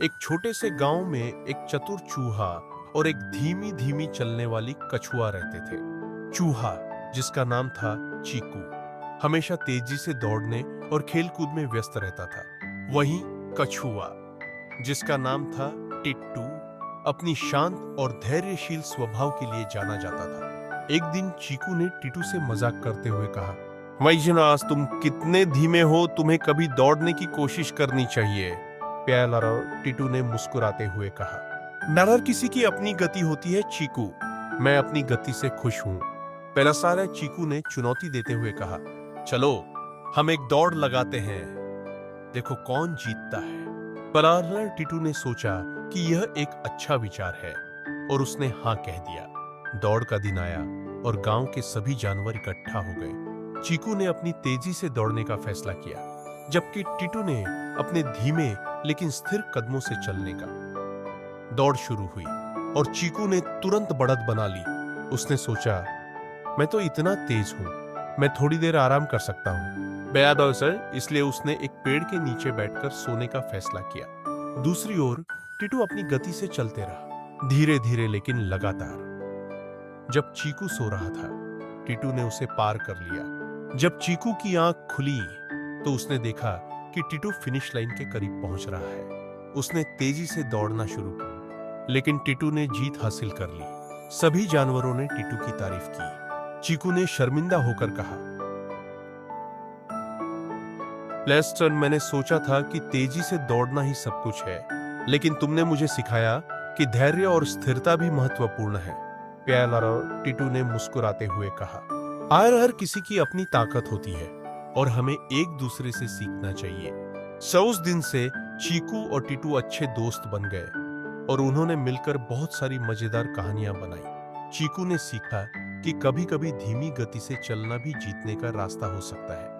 एक छोटे से गांव में एक चतुर चूहा और एक धीमी धीमी चलने वाली कछुआ रहते थे। चूहा, जिसका नाम था चीकू, हमेशा तेजी से दौड़ने और खेलकूद में व्यस्त रहता था। वहीं कछुआ, जिसका नाम था टिट्टू, अपनी शांत और धैर्यशील स्वभाव के लिए जाना जाता था। एक दिन चीकू ने टिट्टू से मजाक करते हुए कहा, वैजनास, तुम कितने धीमे हो, तुम्हें कभी दौड़ने की कोशिश करनी चाहिए। प्याला, टिट्टू ने मुस्कुराते हुए कहा, नर किसी की अपनी गति होती है चीकू, मैं अपनी गति से खुश हूं। पहला सारा चीकू ने चुनौती देते हुए कहा, चलो हम एक दौड़ लगाते हैं, देखो कौन जीतता है। परार टिट्टू ने सोचा कि यह एक अच्छा विचार है और उसने हाँ कह दिया। दौड़ का दिन आया और गांव के सभी जानवर इकट्ठा हो गए। चीकू ने अपनी तेजी से दौड़ने का फैसला किया, जबकि टिट्टू ने अपने धीमे लेकिन स्थिर कदमों से चलने का। दौड़ शुरू हुई और चीकू ने तुरंत बढ़त बना ली। उसने सोचा, मैं तो इतना तेज हूं, मैं थोड़ी देर आराम कर सकता हूं। बेयाद अवसर, इसलिए उसने एक पेड़ के नीचे बैठकर सोने का फैसला किया। दूसरी ओर टिट्टू अपनी गति से चलते रहा, धीरे धीरे लेकिन लगातार। जब चीकू सो रहा था, टिट्टू ने उसे पार कर लिया। जब चीकू की आंख खुली तो उसने देखा कि टिट्टू फिनिश लाइन के करीब पहुंच रहा है। उसने तेजी से दौड़ना शुरू किया, लेकिन टिट्टू ने जीत हासिल कर ली। सभी जानवरों ने टिट्टू की तारीफ की। चीकू ने शर्मिंदा होकर कहा, लेस्टन, मैंने सोचा था कि तेजी से दौड़ना ही सब कुछ है, लेकिन तुमने मुझे सिखाया कि धैर्य और स्थिरता भी महत्वपूर्ण है। प्याला, टिट्टू ने मुस्कुराते हुए कहा, हर किसी की अपनी ताकत होती है और हमें एक दूसरे से सीखना चाहिए। उस दिन से चीकू और टिट्टू अच्छे दोस्त बन गए और उन्होंने मिलकर बहुत सारी मजेदार कहानियां बनाई। चीकू ने सीखा कि कभी-कभी धीमी गति से चलना भी जीतने का रास्ता हो सकता है।